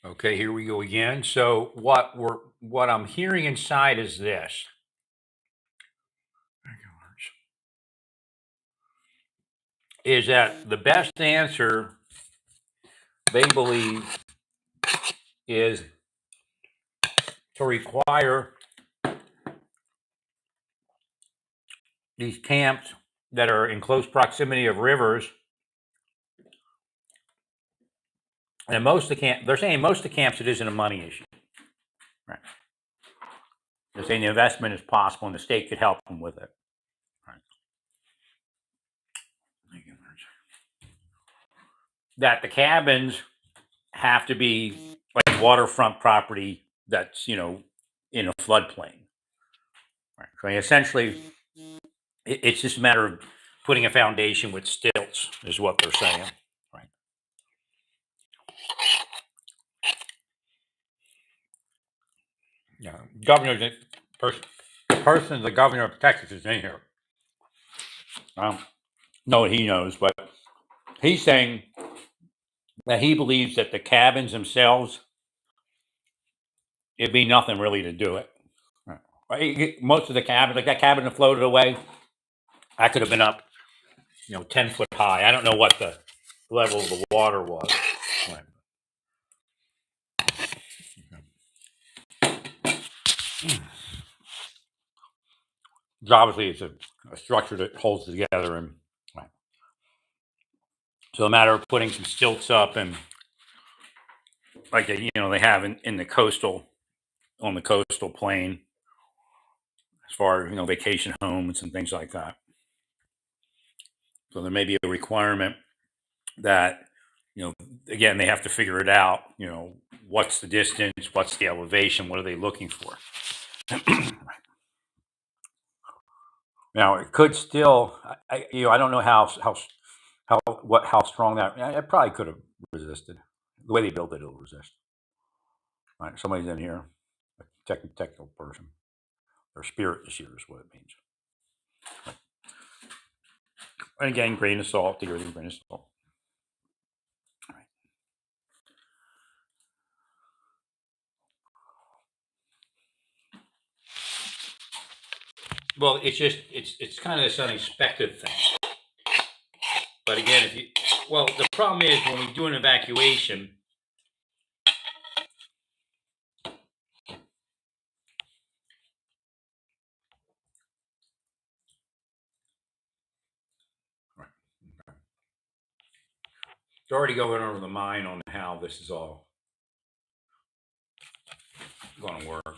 Okay, here we go again. So what I'm hearing inside is this. Is that the best answer they believe is to require these camps that are in close proximity of rivers. And they're saying most of the camps it isn't a money issue. Right. They're saying the investment is possible and the state could help them with it. Right. That the cabins have to be like waterfront property that's, in a floodplain. Right. So essentially, it's just a matter of putting a foundation with stilts, is what they're saying. Right. Yeah. The governor of Texas is in here. I don't know what he knows, but he's saying that he believes that the cabins themselves, it'd be nothing really to do it. Right. Most of the cabins, like that cabin that floated away, I could have been up, 10 foot high. I don't know what the level of the water was. Right. Obviously, it's a structure that holds together, and right. So a matter of putting some stilts up, and like they have in the on the coastal plain, as far as vacation homes and things like that. So there may be a requirement that again they have to figure it out. What's the distance? What's the elevation? What are they looking for? Now it could still. I don't know how strong that. It probably could have resisted. The way they built it, it'll resist. All right, somebody's in here, a technical person. Or spirit this year is what it means. And again, grain of salt, the earthen grain of salt. All right. Well, it's kind of this unexpected thing. But again, the problem is when we do an evacuation, right. It's already going over the mind on how this is all going to work.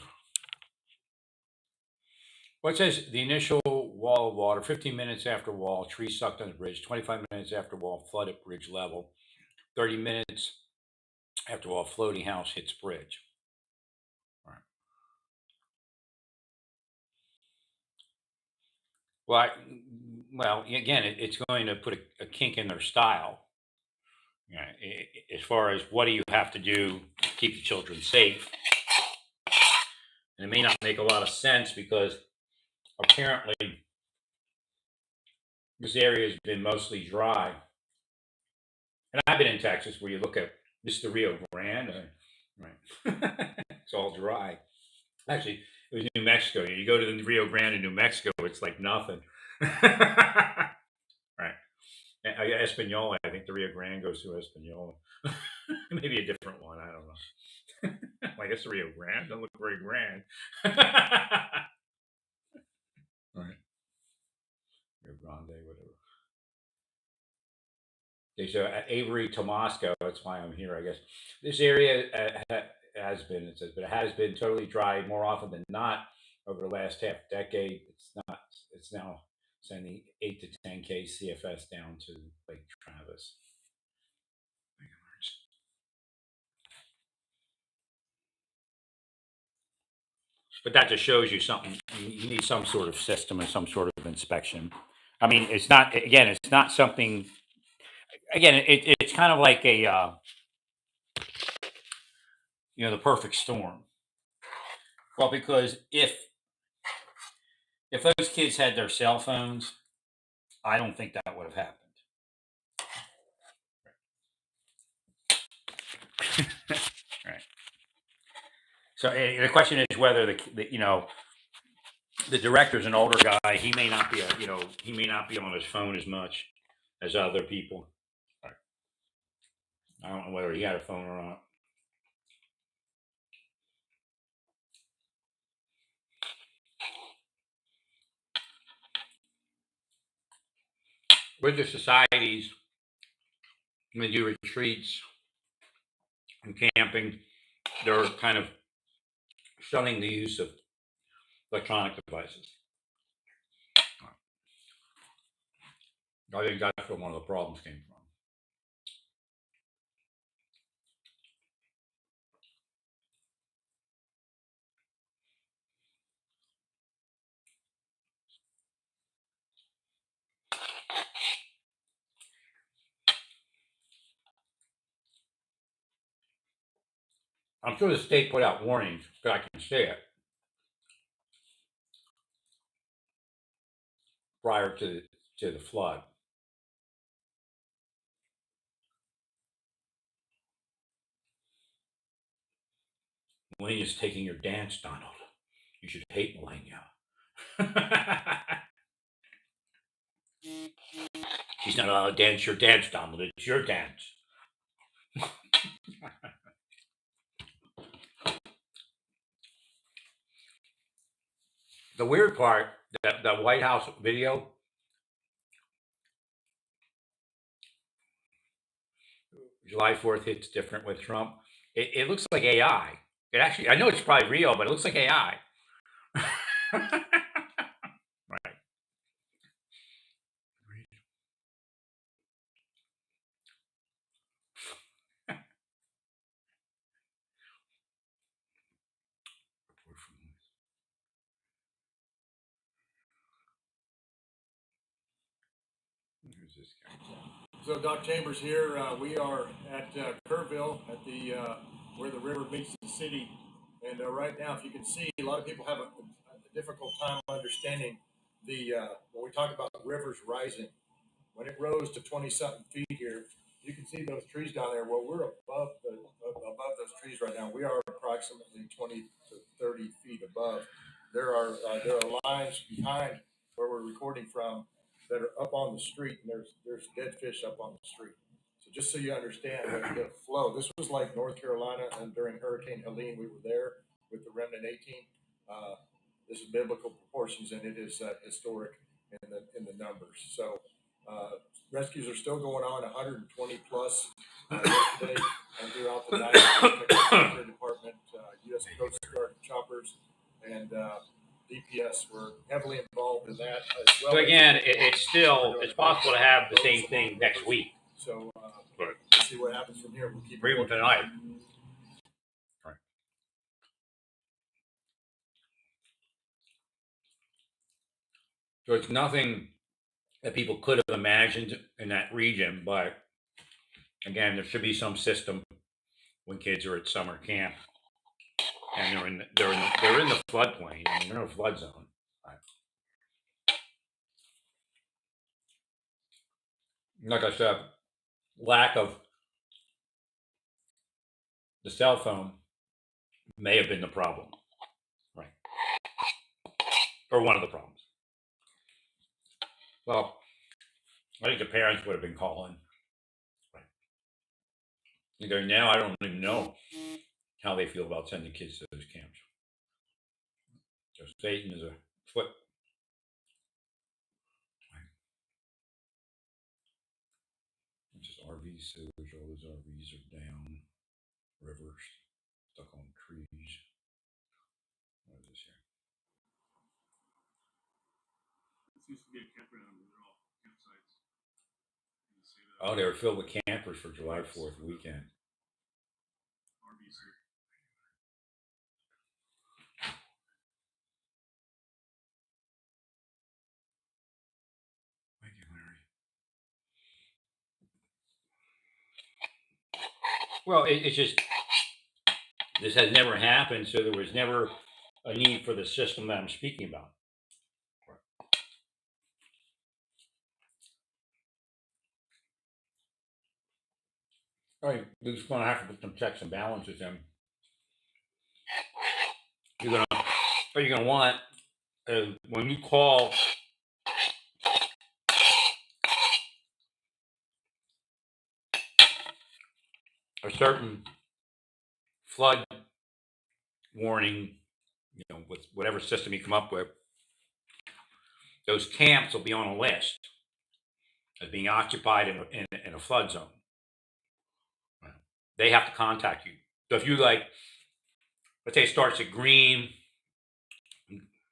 Well, it says the initial wall of water, 15 minutes after wall, tree sucked on the bridge, 25 minutes after wall, flood at bridge level, 30 minutes after wall, floating house hits bridge. All right. Well, again, it's going to put a kink in their style. As far as what do you have to do to keep the children safe, and it may not make a lot of sense because apparently this area has been mostly dry. And I've been in Texas where you look at this, the Rio Grande, right? It's all dry. Actually, it was New Mexico. You go to the Rio Grande in New Mexico, it's like nothing. Right. Espanola, I think the Rio Grande goes through Espanola. Maybe a different one. I don't know. I guess the Rio Grande doesn't look very grand. Right. Rio Grande, whatever. Okay, so at Avery, Tomasco, that's why I'm here, I guess. This area has been, it says, but it has been totally dry more often than not over the last half decade. It's now sending 8 to 10K CFS down to Lake Travis. But that just shows you something. You need some sort of system and some sort of inspection. I mean, it's not something, again, it's kind of like the perfect storm. Well, because if those kids had their cell phones, I don't think that would have happened. Right. So the question is whether the director's an older guy. He may not be he may not be on his phone as much as other people. I don't know whether he had a phone or not. With the societies, when they do retreats and camping, they're kind of shunning the use of electronic devices. I think that's where one of the problems came from. I'm sure the state put out warnings, but I can say it prior to the flood. Melania's taking your dance, Donald. You should hate Melania. She's not allowed to dance your dance, Donald. It's your dance. The weird part, that the White House video, July 4th hits different with Trump. It looks like AI. It actually, I know it's probably real, but it looks like AI. Right. Who's this guy? So Doc Chambers here. We are at Kerrville at the where the river meets the city, and right now, if you can see, a lot of people have a difficult time understanding the when we talk about rivers rising. When it rose to 20 something feet here, you can see those trees down there. Well, we're above those trees right now. We are approximately 20 to 30 feet above. There are lines behind where we're recording from that are up on the street, and there's dead fish up on the street. So just so you understand the flow, this was like North Carolina, and during Hurricane Helene, we were there with the Remnant 18. Uh, this is biblical proportions, and it is historic in the numbers. So rescues are still going on, 120 plus yesterday and throughout the night. Texas Department, U.S. Coast Guard choppers, and DPS were heavily involved in that as well. So again, it's possible to have the same thing next week. So we'll see what happens from here. We'll keep or even tonight. Right. So it's nothing that people could have imagined in that region, but again, there should be some system when kids are at summer camp and they're in the floodplain. I mean, they're in a flood zone. Right. Like I said, lack of the cell phone may have been the problem, right? Or one of the problems. Well, I think the parents would have been calling. Right. Either now, I don't even know how they feel about sending kids to those camps. So Satan is a foot. Just RV sewage. All those RVs are down. Rivers stuck on trees. What is this here? This used to be a campground. They're all campsites. Oh, they were filled with campers for July 4th weekend. RVs here. Thank you, Larry. Well, it's just this has never happened, so there was never a need for the system that I'm speaking about. All right, we're just going to have to put some checks and balances in. you're gonna want when you call a certain flood warning, with whatever system you come up with, those camps will be on a list as being occupied in a flood zone. They have to contact you. So if you let's say it starts at green,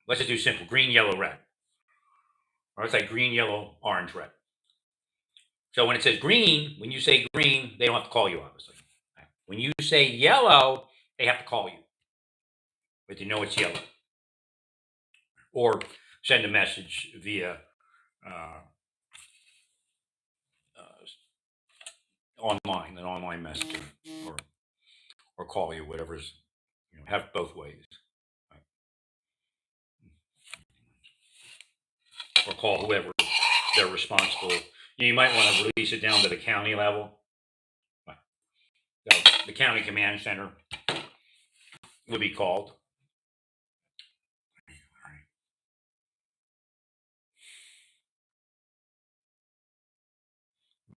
let's just do simple green, yellow, red. Or let's say green, yellow, orange, red. So when it says green, when you say green, they don't have to call you, obviously. When you say yellow, they have to call you, but you know it's yellow. Or send a message via uh, online, an online messaging, or call you, whatever's, have both ways. Right? Or call whoever they're responsible. You might want to release it down to the county level. Right. So the county command center would be called.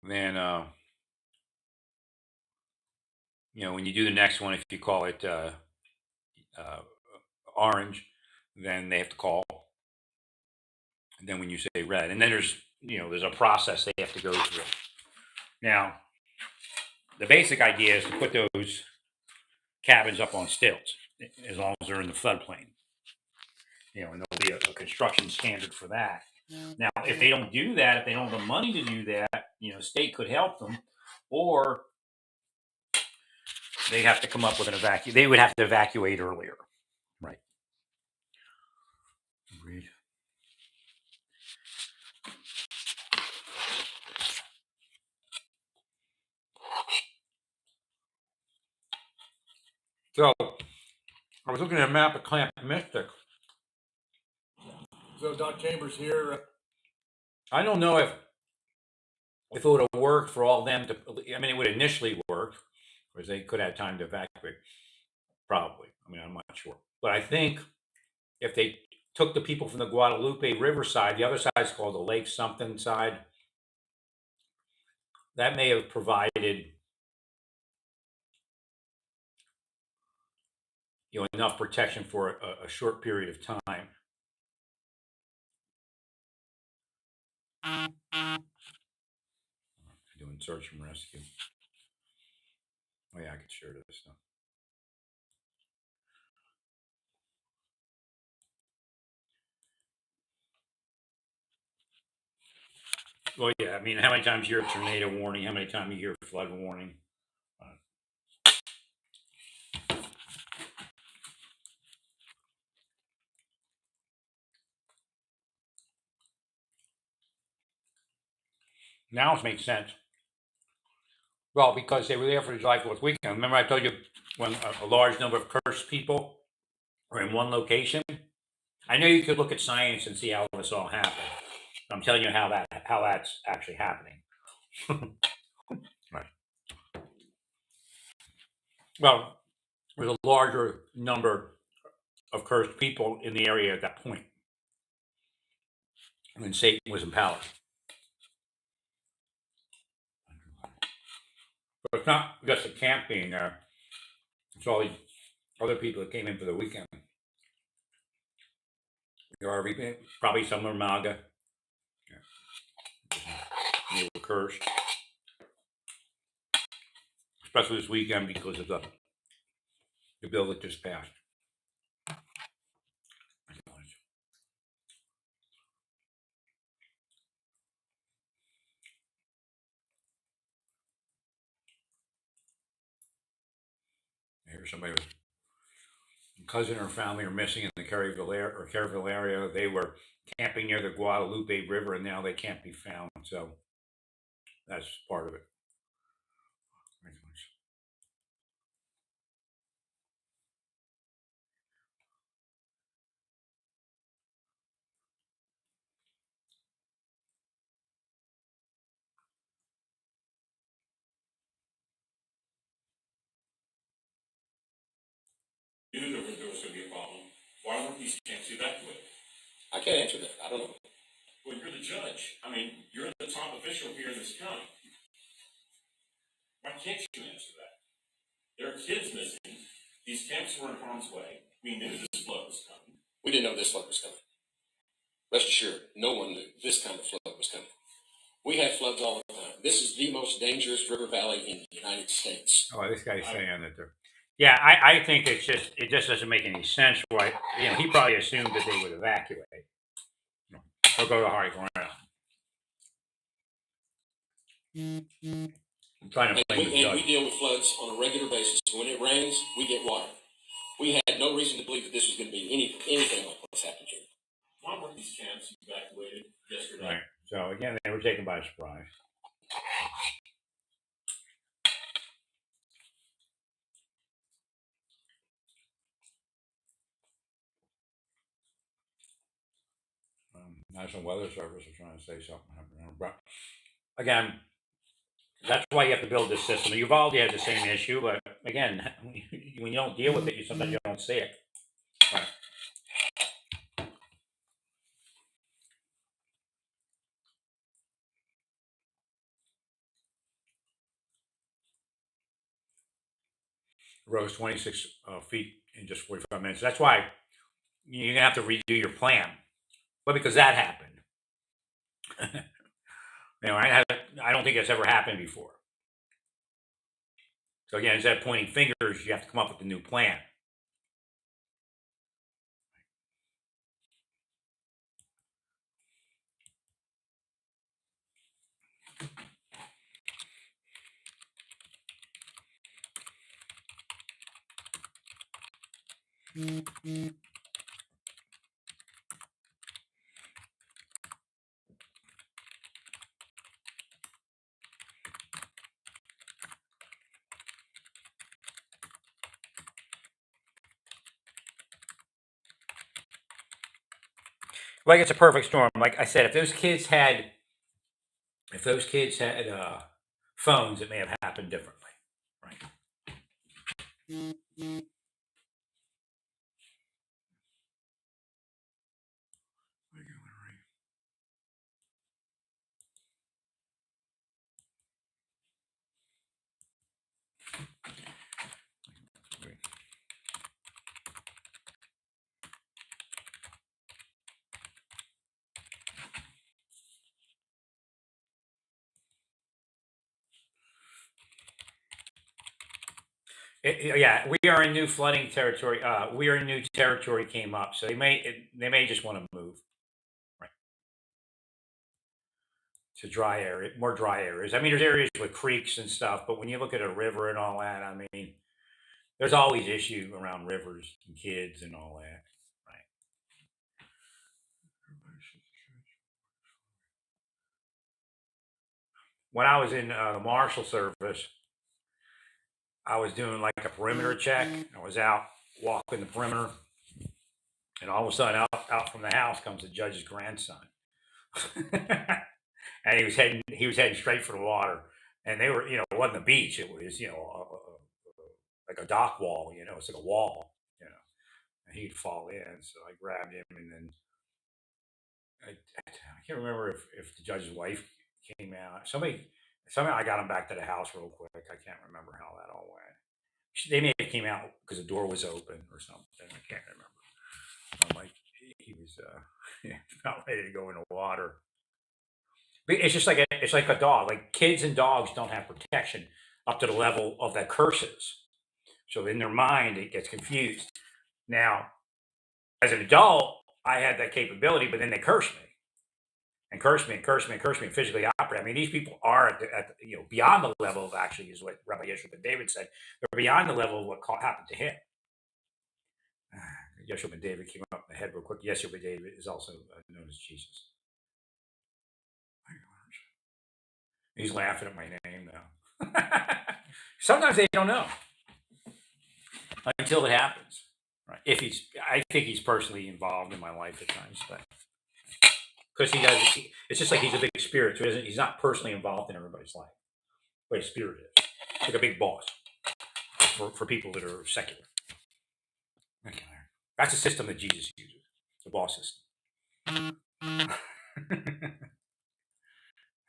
Then, when you do the next one, if you call it uh, orange, then they have to call. And then when you say red, and then there's a process they have to go through. Now, the basic idea is to put those cabins up on stilts, as long as they're in the floodplain. And there'll be a construction standard for that. Now, if they don't do that, if they don't have the money to do that, state could help them, or they have to come up with an evacuate. They would have to evacuate earlier. Right. Agreed. So, I was looking at a map of Camp Mystic. So Doc Chambers here. I don't know if it would have worked for all of them to. I mean, it would initially work, because they could have time to evacuate. Probably. I mean, I'm not sure, but I think if they took the people from the Guadalupe River side, the other side is called the Lake something side. That may have provided enough protection for a short period of time. Doing search and rescue. Oh yeah, I could share this stuff. Well, yeah. I mean, how many times you hear tornado warning? How many times you hear flood warning? Now it makes sense. Well, because they were there for the July 4th weekend. Remember, I told you when a large number of cursed people are in one location. I know you could look at science and see how this all happened. I'm telling you how that's actually happening. Right. Well, there's a larger number of cursed people in the area at that point when Satan was in power. But it's not just the camp being there. It's all these other people that came in for the weekend. There are probably some are MAGA. They were cursed, especially this weekend because of the bill that just passed. I hear somebody was cousin or family are missing in the Caryville area. They were camping near the Guadalupe River, and now they can't be found. So that's part of it. You knew there was going to be a problem. Why weren't these camps evacuated? I can't answer that. I don't know. Well, you're the judge. I mean, you're the top official here in this county. Why can't you answer that? There are kids missing. These camps were in harm's way. We knew this flood was coming. We didn't know this flood was coming. Rest assured, no one knew this kind of flood was coming. We have floods all the time. This is the most dangerous river valley in the United States. Oh, this guy's saying that they're. Yeah, I think it just doesn't make any sense. Why he probably assumed that they would evacuate or go to high ground. I'm trying to blame the And we judge. deal with floods on a regular basis. When it rains, we get water. We had no reason to believe that this was going to be anything like what's happened here. Why weren't these camps evacuated yesterday? Right. So again, they were taken by surprise. National Weather Service is trying to say something. But again, that's why you have to build this system. Uvalde has the same issue, but again, when you don't deal with it, sometimes you don't see it. Right. Rose 26 feet in just 45 minutes. That's why you're gonna have to redo your plan. Well, because that happened. I don't think that's ever happened before. So again, instead of pointing fingers, you have to come up with a new plan. Like it's a perfect storm. Like I said, if those kids had phones, it may have happened differently. Right. Yeah, we are in new flooding territory. We are in new territory came up, so they may just want to move right to dry area, more dry areas. I mean, there's areas with creeks and stuff, but when you look at a river and all that, I mean, there's always issue around rivers and kids and all that. Right. When I was in the Marshal Service, I was doing like a perimeter check. I was out walking the perimeter, and all of a sudden, out from the house comes the judge's grandson, and he was heading straight for the water. And they were, it wasn't a beach; it was, like a dock wall. It's like a wall, and he'd fall in. So I grabbed him, and then I can't remember if the judge's wife came out. Somehow I got him back to the house real quick. I can't remember how that all went. They may have came out because the door was open or something. I can't remember. I'm like, he was about ready to go in the water. But it's just like it's like a dog. Like kids and dogs don't have protection up to the level of the curses. So in their mind, it gets confused. Now, as an adult, I had that capability, but then they curse me and curse me and curse me and curse me and physically operate. I mean, these people are beyond the level of actually is what Rabbi Yeshua ben David said. They're beyond the level of what happened to him. Yeshua ben David came up in the head real quick. Yeshua ben David is also known as Jesus. He's laughing at my name now. Sometimes they don't know until it happens. Right? I think he's personally involved in my life at times, but because he does, it's just like he's a big spirit. So he's not personally involved in everybody's life, but his spirit is like a big boss for people that are secular. That's a system that Jesus uses, the boss system.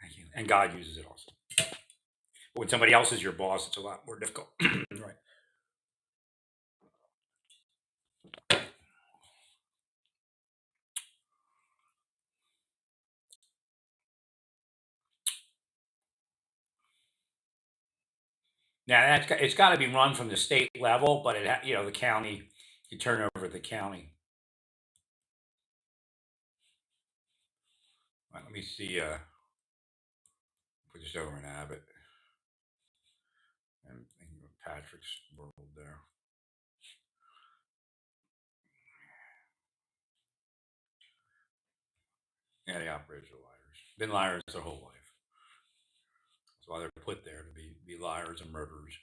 Thank you. And God uses it also. But when somebody else is your boss, it's a lot more difficult. Right. Now it's got to be run from the state level, but the county, you turn over the county. Right, let me see. Put this over in Abbott and Patrick's world there. Yeah, they operate as liars. Been liars their whole life. That's why they're put there to be liars and murderers.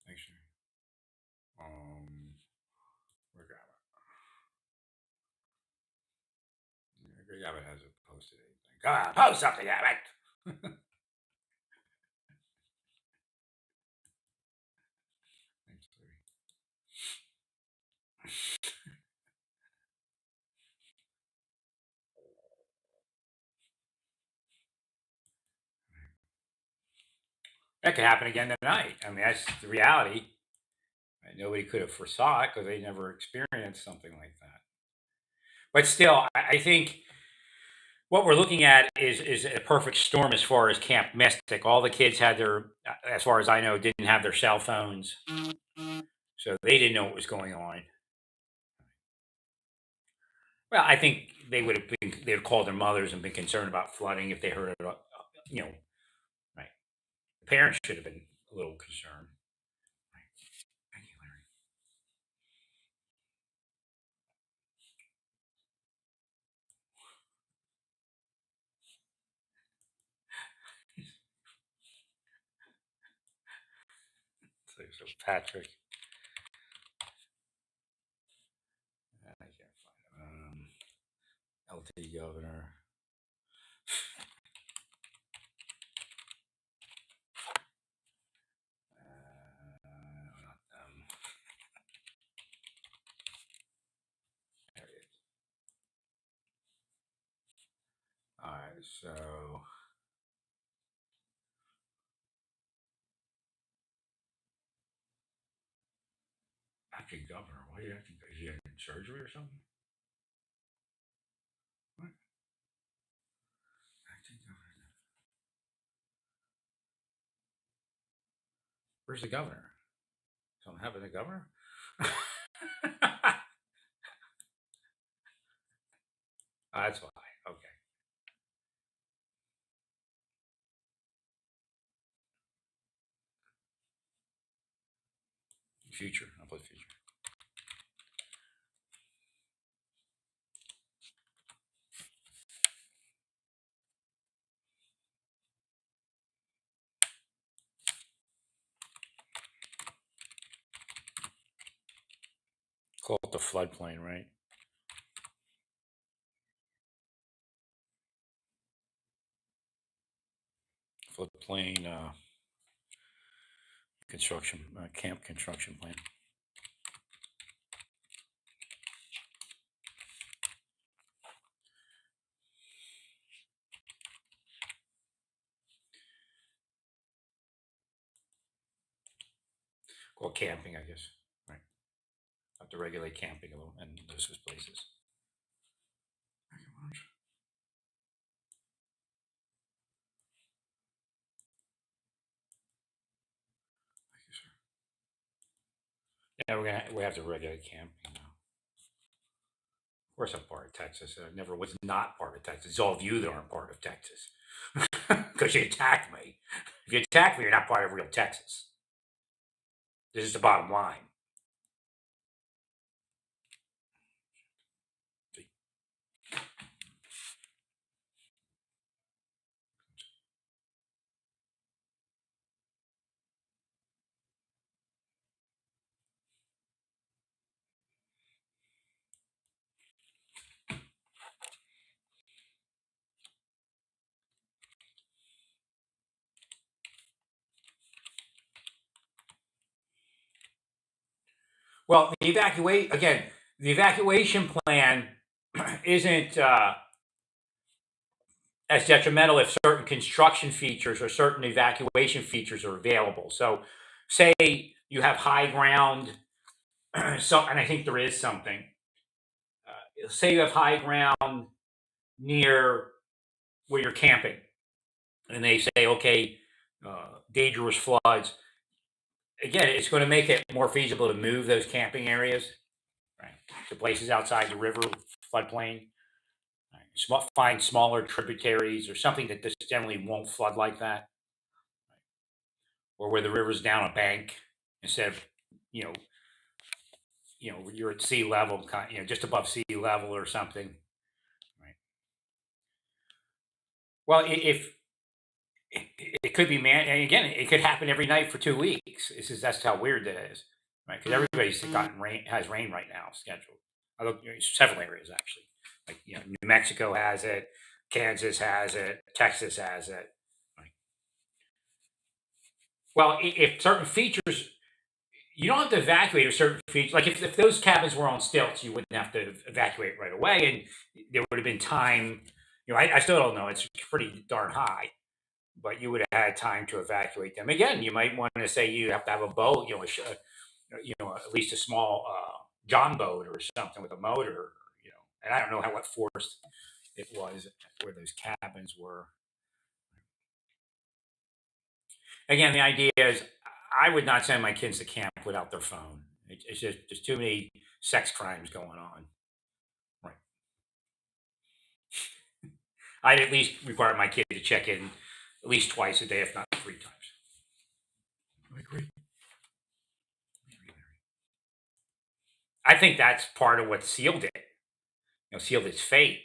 Actually, where Abbott hasn't posted anything. Come on, post something, Abbott. That could happen again tonight. I mean, that's the reality. Right? Nobody could have foresaw it because they never experienced something like that. But still, I think what we're looking at is a perfect storm as far as Camp Mystic. All the kids had as far as I know, didn't have their cell phones, so they didn't know what was going on. Well, I think they would have called their mothers and been concerned about flooding if they heard it. Right? The parents should have been a little concerned. Right. Thank you, Larry. So Patrick. I can't find him. LT governor. Not them. There it is. All right, so acting governor. Why are you acting? Is he in surgery or something? What? Acting governor. Where's the governor? Don't have the governor. That's why. Okay. Future. I'll put future. Call it the floodplain, right? Floodplain construction, camp construction plan. Called camping, I guess. Right. Have to regulate camping a little in those places. Yeah, we have to regulate camping now. Of course, I'm part of Texas. I never was not part of Texas. It's all of you that aren't part of Texas because you attacked me. If you attack me, you're not part of real Texas. This is the bottom line. Well, the evacuation plan isn't as detrimental if certain construction features or certain evacuation features are available. So, say you have high ground, so and I think there is something. Say you have high ground near where you're camping, and they say, okay, dangerous floods. Again, it's going to make it more feasible to move those camping areas, right, to places outside the river floodplain. Right. Find smaller tributaries or something that just generally won't flood like that, or where the river's down a bank instead of, you know, you're at sea level, just above sea level or something. Right. Well, if it could be and again, it could happen every night for 2 weeks. That's how weird that is, right? Because everybody's gotten rain, has rain right now scheduled. Although several areas actually, like New Mexico has it, Kansas has it, Texas has it. Right. Well, if certain features, you don't have to evacuate a certain feature. Like if those cabins were on stilts, you wouldn't have to evacuate right away, and there would have been time. I still don't know. It's pretty darn high, but you would have had time to evacuate them. Again, you might want to say you have to have a boat, at least a small John boat or something with a motor, and I don't know what force it was where those cabins were. Again, the idea is I would not send my kids to camp without their phone. It's just there's too many sex crimes going on. Right. I'd at least require my kid to check in at least twice a day, if not 3 times. I agree. I think that's part of what sealed it. Sealed its fate.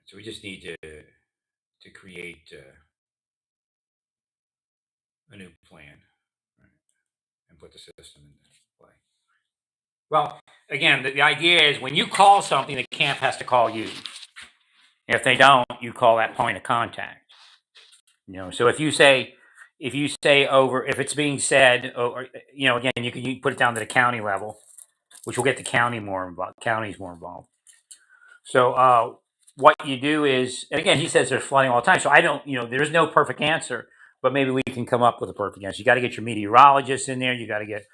So we just need to create a new plan, right, and put the system into play. Well, again, the idea is when you call something, the camp has to call you. If they don't, you call that point of contact. So if you say over, if it's being said, or again, you can put it down to the county level, which will get the counties more involved. So what you do is, and again, he says there's flooding all the time. So I don't, there's no perfect answer, but maybe we can come up with a perfect answer. You got to get your meteorologist in there. You got to get,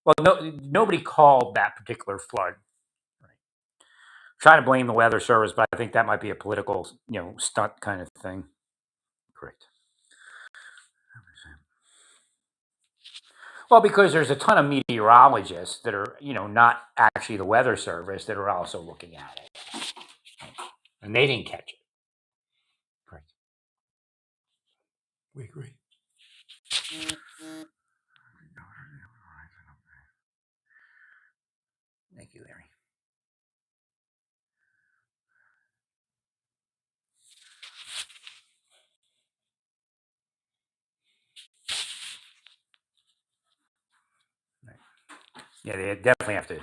well, nobody called that particular flood. Right. Try to blame the weather service, but I think that might be a political, stunt kind of thing. Correct. Well, because there's a ton of meteorologists that are, not actually the weather service that are also looking at it, and they didn't catch it. Correct. We agree. Thank you, Larry. Yeah, they definitely have to.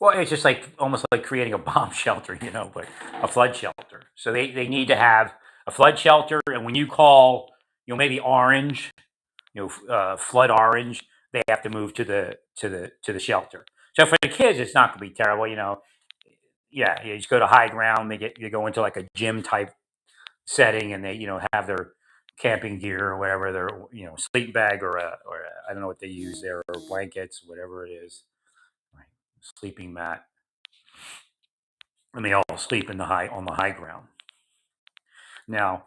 Well, it's just almost like creating a bomb shelter, but a flood shelter. So they need to have a flood shelter, and when you call, maybe Orange, flood Orange, they have to move to the shelter. So for the kids, it's not going to be terrible, Yeah, you just go to high ground. You go into like a gym type setting, and they have their camping gear or whatever, their sleep bag or I don't know what they use there, or blankets, whatever it is, right. Sleeping mat, and they all sleep on the high ground. Now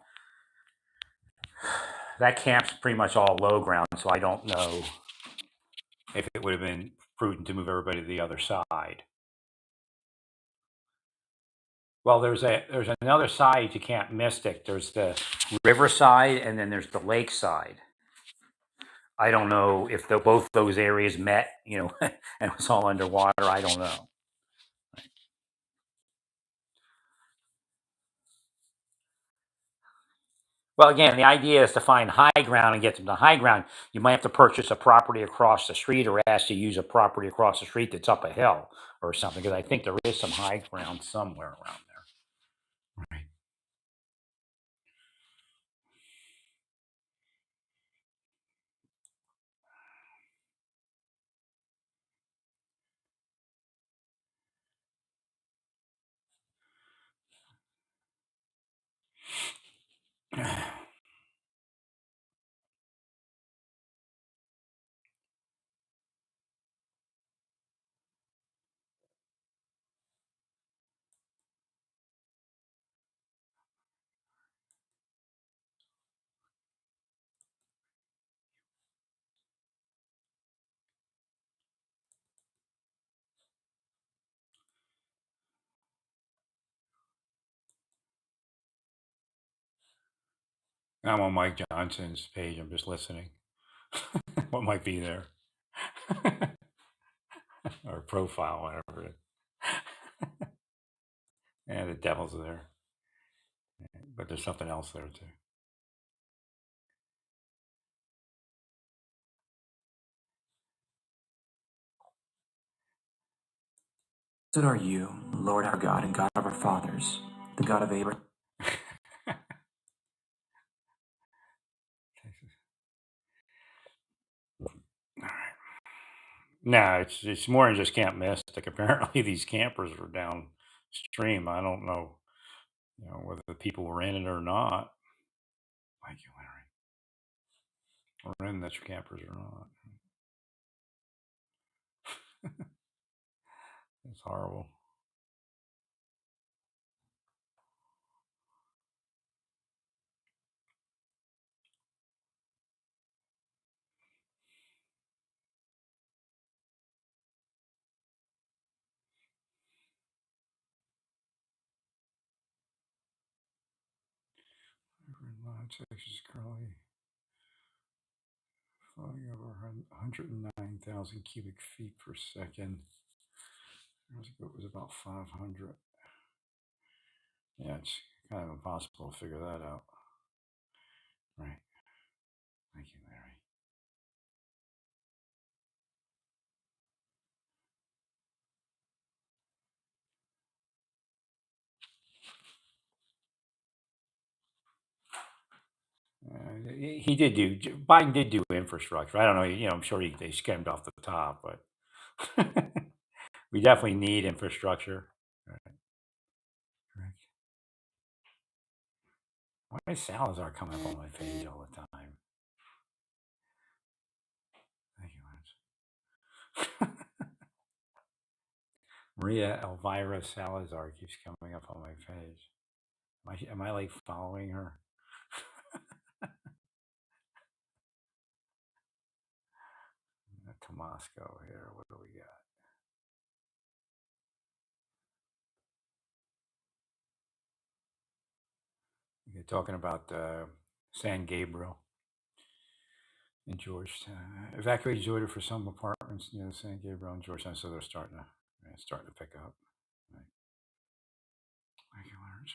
that camp's pretty much all low ground, so I don't know if it would have been prudent to move everybody to the other side. Well, there's another side to Camp Mystic. There's the river side, and then there's the lake side. I don't know if both those areas met, and it was all underwater. I don't know. Well, again, the idea is to find high ground and get them to high ground. You might have to purchase a property across the street or ask to use a property across the street that's up a hill or something, because I think there is some high ground somewhere around there. Right. I'm on Mike Johnson's page. I'm just listening. What might be there? Or profile, whatever it is. Yeah, the devil's there. But there's something else there too. Blessed are you, Lord our God and God of our fathers, the God of Abraham. All right. No, it's more than just Camp Mystic. Apparently, these campers were downstream. I don't know, whether the people were in it or not. Thank you, Larry. Or in the campers or not. It's horrible. Texas currently flowing over 109,000 cubic feet per second. Years ago, it was about 500. Yeah, it's kind of impossible to figure that out. Right. Thank you, Larry. He did do. Biden did do infrastructure. I don't know. I'm sure they skimmed off the top, but we definitely need infrastructure. Right. Correct. Why is Salazar coming up on my page all the time? Thank you, Lance. Maria Elvira Salazar keeps coming up on my page. Am I like following her? Tomasco here. What do we got? You're talking about San Gabriel in Georgetown. Evacuated order for some apartments near San Gabriel in Georgetown, so they're starting to pick up. Right. Thank you, Lawrence.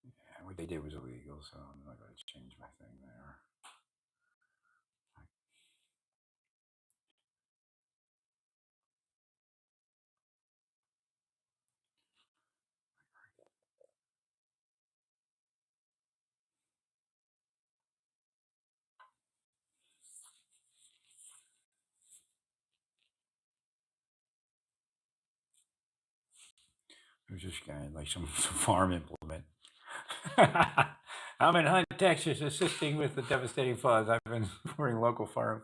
Yeah, what they did was illegal, so I'm not going to change my thing there. It was just kind of like some farm implement. I'm in Hunt, Texas, assisting with the devastating floods. I've been supporting local farms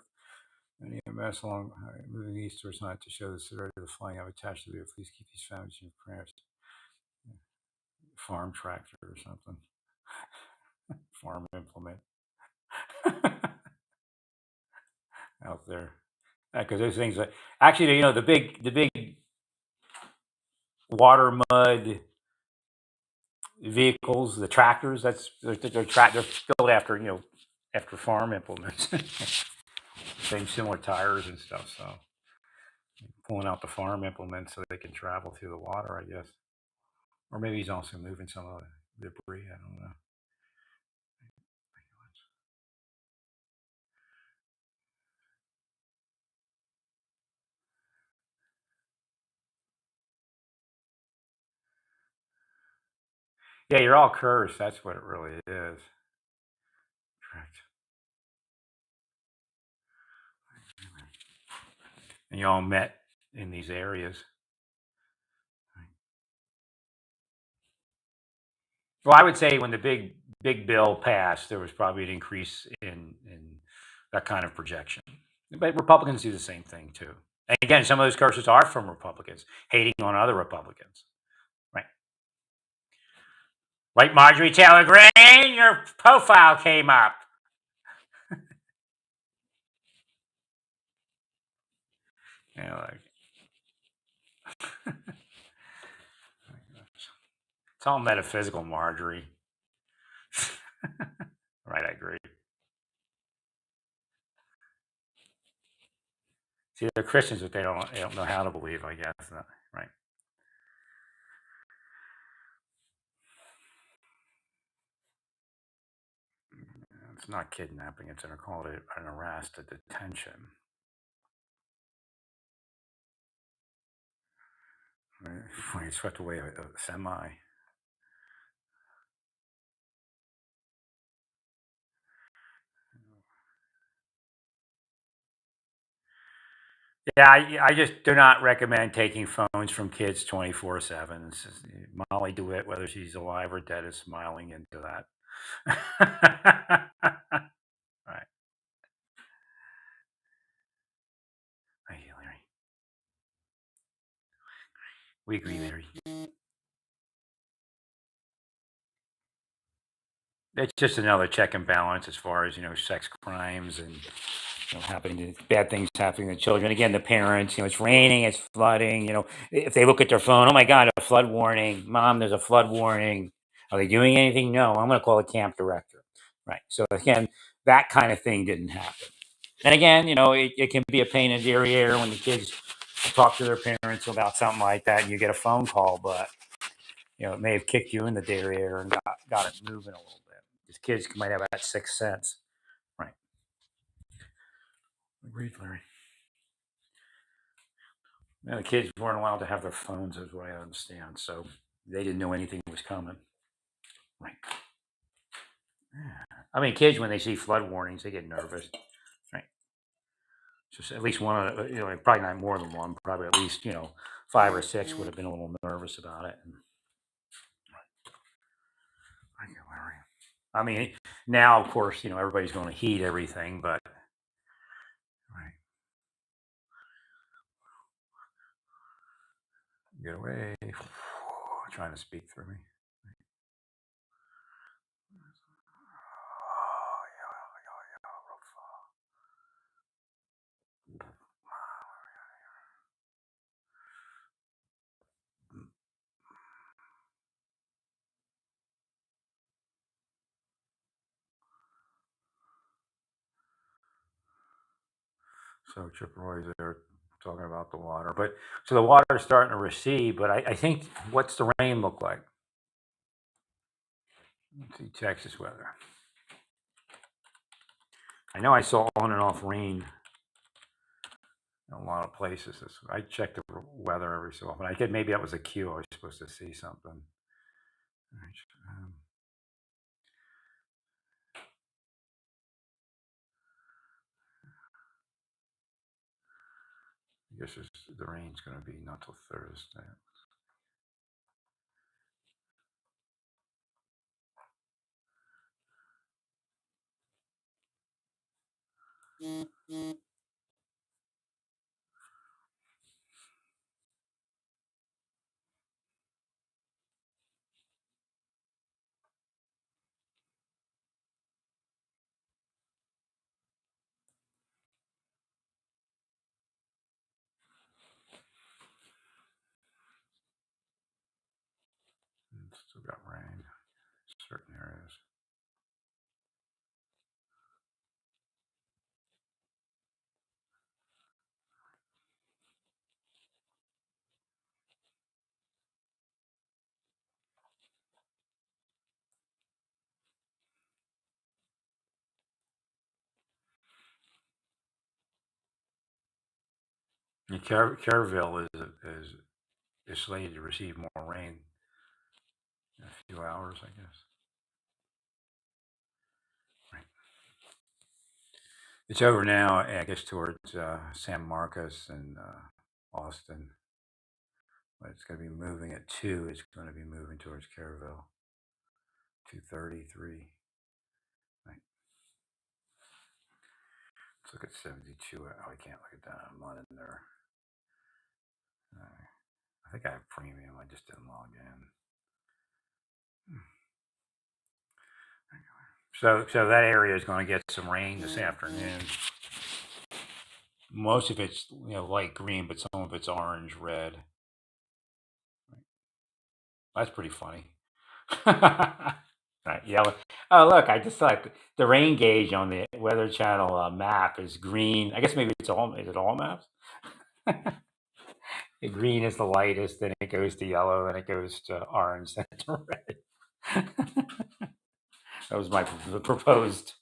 and EMS along moving east towards Hunt to show the severity of the flooding. I've attached to the video. Please keep these families in your prayers. Farm tractor or something. Farm implement out there. Because those things, actually, the big water mud vehicles, the tractors. They're built after farm implements. Same similar tires and stuff. So pulling out the farm implements so they can travel through the water, I guess. Or maybe he's also moving some of the debris. I don't know. Yeah, you're all cursed. That's what it really is. Correct. And you all met in these areas. Well, I would say when the big bill passed, there was probably an increase in that kind of projection. But Republicans do the same thing too. And again, some of those curses are from Republicans hating on other Republicans, right? Like Marjorie Taylor Greene, your profile came up. You know, like, it's all metaphysical, Marjorie. Right, I agree. See, they're Christians, but they don't know how to believe. I guess, right? It's not kidnapping. It's called an arrest, a detention. Right? When you swept away a semi. Yeah, I just do not recommend taking phones from kids 24/7. Molly DeWitt, whether she's alive or dead, is smiling into that. Right. Thank you, Larry. We agree, Larry. It's just another check and balance as far as sex crimes and happening, bad things happening to children. Again, the parents, it's raining, it's flooding. If they look at their phone, oh my God, a flood warning, Mom, there's a flood warning. Are they doing anything? No, I'm going to call the camp director. Right. So again, that kind of thing didn't happen. And again, it can be a pain in the derriere when the kids talk to their parents about something like that, and you get a phone call, but it may have kicked you in the derriere and got it moving a little bit. These kids might have that sixth sense. Right. Agreed, Larry. The kids weren't allowed to have their phones, is what I understand. So they didn't know anything was coming. Right. Yeah. I mean, kids, when they see flood warnings, they get nervous. Right. Just at least one of the, probably not more than one, probably at least, 5 or 6 would have been a little nervous about it. Thank you, Larry. I mean, now, of course, everybody's going to heed everything, but. Right. Get away. Trying to speak through me. So Chip Roy's there talking about the water, but so the water's starting to recede. But I think, what's the rain look like? Let's see Texas weather. I know I saw on and off rain in a lot of places. I check the weather every so often. Maybe that was a cue. I was supposed to see something. I guess the rain's going to be not till Thursday. Still got rain in certain areas. And Kerrville is slated to receive more rain in a few hours, I guess. Right. It's over now, I guess, towards San Marcos and Austin. But it's going to be moving at 2. It's going to be moving towards Kerrville. 2:33. Right. Let's look at 72. Oh, I can't look at that. I'm not in there. I think I have premium. I just didn't log in. So that area is going to get some rain this afternoon. Most of it's light green, but some of it's orange, red. That's pretty funny. Right, yellow. Oh, look! I just thought the rain gauge on the Weather Channel map is green. I guess maybe it's all. Is it all maps? The green is the lightest, then it goes to yellow, then it goes to orange, then to red. That was my proposed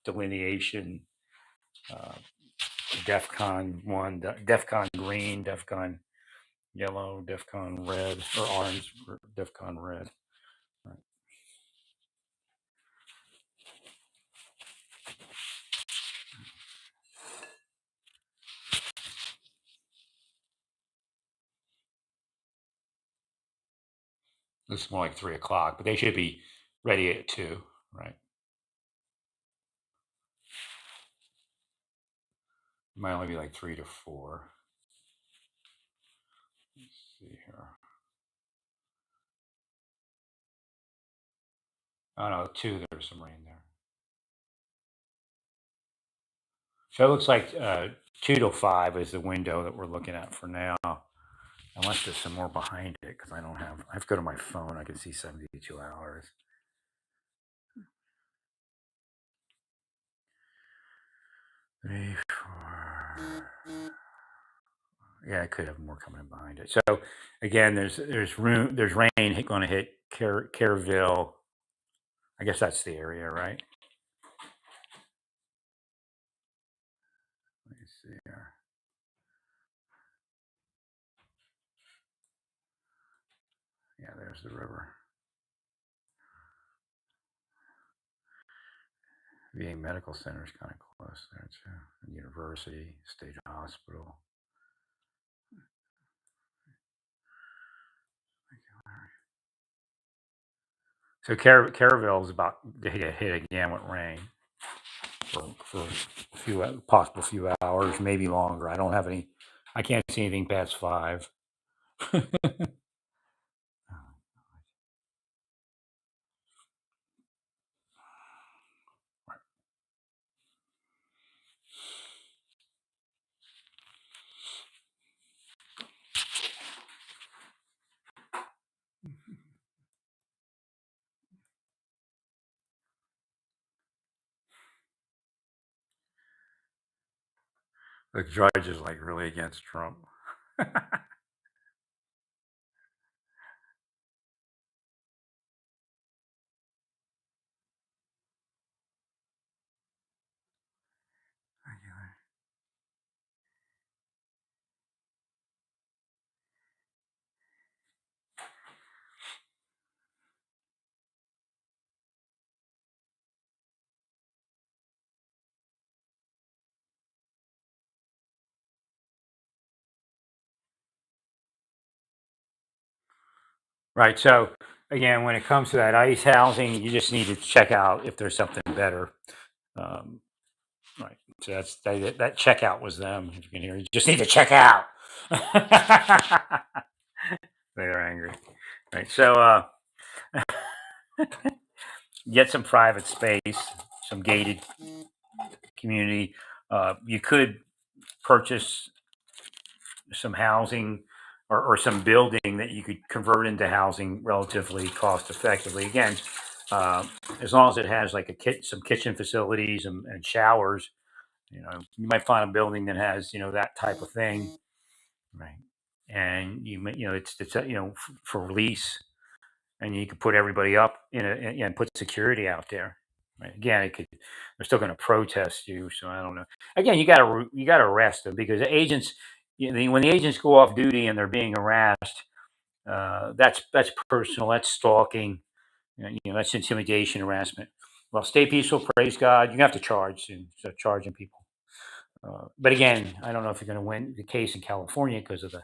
delineation. DEFCON 1, DEFCON green, DEFCON yellow, DEFCON red, or orange, DEFCON red. Right. It's more like 3 o'clock, but they should be ready at 2, right? It might only be like 3 to 4. Let's see here. Oh no, 2, there's some rain there. So it looks like 2 to 5 is the window that we're looking at for now. Unless there's some more behind it, because I have to go to my phone. I can see 72 hours. Three, 4. Yeah, I could have more coming in behind it. So again, there's rain going to hit Kerrville. I guess that's the area, right? Let me see here. Yeah, there's the river. VA Medical Center is kind of close there too. University, State Hospital. So Kerrville is about to hit again with rain for a few hours, maybe longer. I can't see anything past 5. The judge is like really against Trump. Right. So again, when it comes to that ICE housing, you just need to check out if there's something better. Right. So that checkout was them. If you can hear, you just need to check out. They're angry. Right. So get some private space, some gated community. You could purchase some housing or some building that you could convert into housing relatively cost effectively. Again, as long as it has like some kitchen facilities and showers, you might find a building that has that type of thing, right? And it's for lease, and you can put everybody up and put security out there. Right? Again, they're still going to protest you. So I don't know. Again, you got to arrest them because the agents, when the agents go off duty and they're being harassed, that's personal. That's stalking. That's intimidation, harassment. Well, stay peaceful. Praise God. You have to charge soon. So charging people. But again, I don't know if you're going to win the case in California because of the